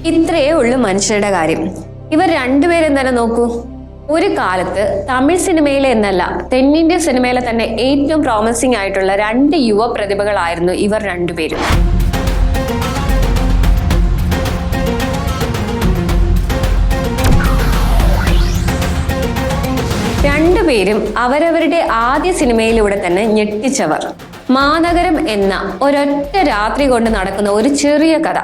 ഇത്രയേ ഉള്ളൂ മനുഷ്യരുടെ കാര്യം. ഇവർ രണ്ടുപേരും തന്നെ നോക്കൂ. ഒരു കാലത്ത് തമിഴ് സിനിമയിലെ എന്നല്ല തെന്നിന്ത്യൻ സിനിമയിലെ തന്നെ ഏറ്റവും പ്രോമിസിംഗ് ആയിട്ടുള്ള രണ്ട് യുവ പ്രതിഭകളായിരുന്നു ഇവർ രണ്ടുപേരും. രണ്ടുപേരും അവരവരുടെ ആദ്യ സിനിമയിലൂടെ തന്നെ ഞെട്ടിച്ചവർ. മാനഗരം എന്ന ഒരൊറ്റ രാത്രി കൊണ്ട് നടക്കുന്ന ഒരു ചെറിയ കഥ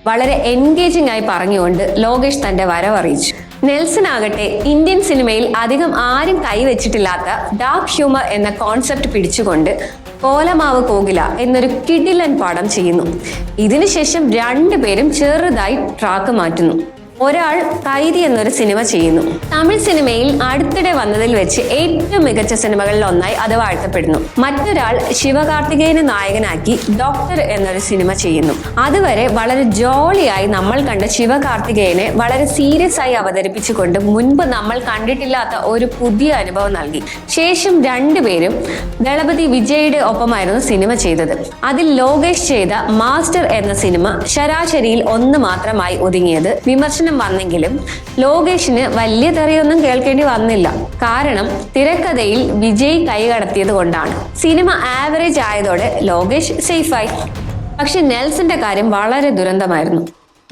വളരെ എൻഗേജിംഗ് ആയി പറഞ്ഞുകൊണ്ട് ലോകേഷ് തന്റെ വരവറിയിച്ചു. നെൽസൺ ആകട്ടെ ഇന്ത്യൻ സിനിമയിൽ അധികം ആരും കൈവച്ചിട്ടില്ലാത്ത ഡാർക്ക് ഹ്യൂമർ എന്ന കോൺസെപ്റ്റ് പിടിച്ചുകൊണ്ട് കോലമാവ് കോകില എന്നൊരു കിടിലൻ പടം ചെയ്യുന്നു. ഇതിനുശേഷം രണ്ടുപേരും ചെറുതായി ട്രാക്ക് മാറ്റുന്നു. ഒരാൾ കൈതി എന്നൊരു സിനിമ ചെയ്യുന്നു. തമിഴ് സിനിമയിൽ അടുത്തിടെ വന്നതിൽ വെച്ച് ഏറ്റവും മികച്ച സിനിമകളിൽ ഒന്നായി അത് വാഴ്ത്തപ്പെടുന്നു. മറ്റൊരാൾ ശിവകാർത്തികേയനെ നായകനാക്കി ഡോക്ടർ എന്നൊരു സിനിമ ചെയ്യുന്നു. അതുവരെ വളരെ ജോളിയായി നമ്മൾ കണ്ട ശിവകാർത്തികേയനെ വളരെ സീരിയസ് ആയി അവതരിപ്പിച്ചുകൊണ്ട് മുൻപ് നമ്മൾ കണ്ടിട്ടില്ലാത്ത ഒരു പുതിയ അനുഭവം നൽകി. ശേഷം രണ്ടുപേരും ദളപതി വിജയുടെ ഒപ്പമായിരുന്നു സിനിമ ചെയ്തത്. അതിൽ ലോകേഷ് ചെയ്ത മാസ്റ്റർ എന്ന സിനിമ ശരാശരിയിൽ 1 മാത്രമായി ഒതുങ്ങിയത് വിമർശനം വന്നെങ്കിലും ലോകേഷിന് വലിയ തെറിയൊന്നും കേൾക്കേണ്ടി വന്നില്ല. കാരണം തിരക്കഥയിൽ വിജയ് കൈകടത്തിയത് കൊണ്ടാണ്. സിനിമ ആവറേജ് ആയതോടെ ലോകേഷ് സേഫായി. പക്ഷെ നെൽസന്റെ കാര്യം വളരെ ദുരന്തമായിരുന്നു.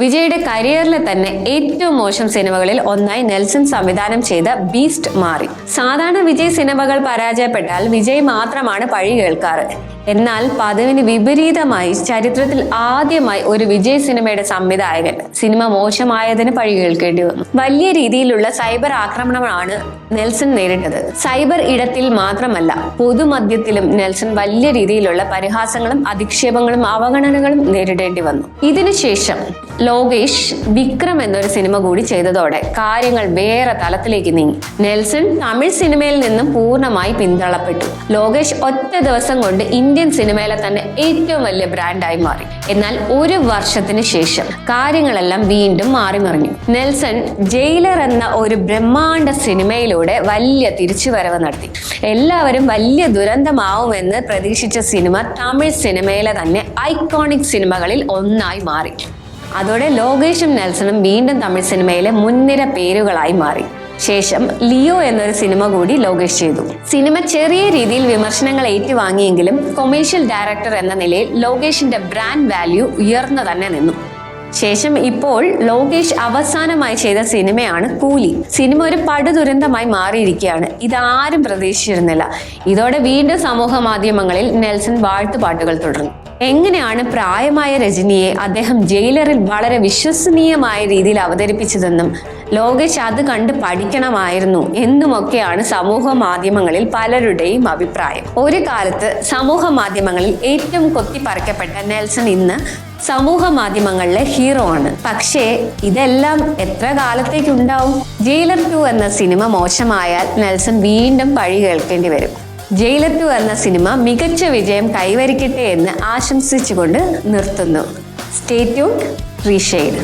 വിജയുടെ കരിയറിലെ തന്നെ ഏറ്റവും മോശം സിനിമകളിൽ ഒന്നായി നെൽസൺ സംവിധാനം ചെയ്ത ബീസ്റ്റ് മാറി. സാധാരണ വിജയ് സിനിമകൾ പരാജയപ്പെട്ടാൽ വിജയ് മാത്രമാണ് പഴി കേൾക്കാറ്. എന്നാൽ പതിവിന് വിപരീതമായി ചരിത്രത്തിൽ ആദ്യമായി ഒരു വിജയ് സിനിമയുടെ സംവിധായകൻ സിനിമ മോശമായതിന് പഴി കേൾക്കേണ്ടി വന്നു. വലിയ രീതിയിലുള്ള സൈബർ ആക്രമണമാണ് നെൽസൺ നേരിട്ടത്. സൈബർ ഇടത്തിൽ മാത്രമല്ല പൊതുമധ്യത്തിലും നെൽസൺ വലിയ രീതിയിലുള്ള പരിഹാസങ്ങളും അധിക്ഷേപങ്ങളും അവഗണനകളും നേരിടേണ്ടി വന്നു. ഇതിനുശേഷം ലോകേഷ് വിക്രം എന്നൊരു സിനിമ കൂടി ചെയ്തതോടെ കാര്യങ്ങൾ വേറെ തലത്തിലേക്ക് നീങ്ങി. നെൽസൺ തമിഴ് സിനിമയിൽ നിന്നും പൂർണ്ണമായി പിന്തള്ളപ്പെട്ടു. ലോകേഷ് ഒറ്റ ദിവസം കൊണ്ട് ഇന്ത്യൻ സിനിമയിലെ തന്നെ ഏറ്റവും വലിയ ബ്രാൻഡായി മാറി. എന്നാൽ ഒരു വർഷത്തിന് ശേഷം കാര്യങ്ങളെല്ലാം വീണ്ടും മാറിമറിഞ്ഞു. നെൽസൺ ജയിലർ എന്ന ഒരു ബ്രഹ്മാണ്ഡ സിനിമയിലൂടെ വലിയ തിരിച്ചുവരവ് നടത്തി. എല്ലാവരും വലിയ ദുരന്തമാവുമെന്ന് പ്രതീക്ഷിച്ച സിനിമ തമിഴ് സിനിമയിലെ തന്നെ ഐക്കോണിക് സിനിമകളിൽ ഒന്നായി മാറി. അതോടെ ലോകേഷും നെൽസണും വീണ്ടും തമിഴ് സിനിമയിലെ മുൻനിര പേരുകളായി മാറി. ശേഷം ലിയോ എന്നൊരു സിനിമ കൂടി ലോകേഷ് ചെയ്തു. സിനിമ ചെറിയ രീതിയിൽ വിമർശനങ്ങൾ ഏറ്റുവാങ്ങിയെങ്കിലും കൊമേഴ്ഷ്യൽ ഡയറക്ടർ എന്ന നിലയിൽ ലോകേഷിന്റെ ബ്രാൻഡ് വാല്യൂ ഉയർന്നു തന്നെ നിന്നു. ശേഷം ഇപ്പോൾ ലോകേഷ് അവസാനമായി ചെയ്ത സിനിമയാണ് കൂലി. സിനിമ ഒരു പടുദുരന്തമായി മാറിയിരിക്കുകയാണ്. ഇതാരും പ്രതീക്ഷിച്ചിരുന്നില്ല. ഇതോടെ വീണ്ടും സമൂഹ മാധ്യമങ്ങളിൽ നെൽസൺ വാഴ്ത്തുപാട്ടുകൾ തുടർന്നു. എങ്ങനെയാണ് പ്രായമായ രജനിയെ അദ്ദേഹം ജയിലറിൽ വളരെ വിശ്വസനീയമായ രീതിയിൽ അവതരിപ്പിച്ചതെന്നും ലോകേഷ് അത് കണ്ട് പഠിക്കണമായിരുന്നു എന്നുമൊക്കെയാണ് സമൂഹ മാധ്യമങ്ങളിൽ പലരുടെയും അഭിപ്രായം. ഒരു കാലത്ത് സമൂഹ മാധ്യമങ്ങളിൽ ഏറ്റവും കൊത്തിപ്പറിക്കപ്പെട്ട നെൽസൺ ഇന്ന് സമൂഹ മാധ്യമങ്ങളിലെ ഹീറോ ആണ്. പക്ഷേ ഇതെല്ലാം എത്ര കാലത്തേക്കുണ്ടാവും? ജയിലർ 2 എന്ന സിനിമ മോശമായാൽ നെൽസൺ വീണ്ടും പഴി കേൾക്കേണ്ടി വരും. ജയിലർ 2 എന്ന സിനിമ മികച്ച വിജയം കൈവരിക്കട്ടെ എന്ന് ആശംസിച്ചുകൊണ്ട് നിർത്തുന്നു. Stay tuned, റീഷെയ്ഡ്.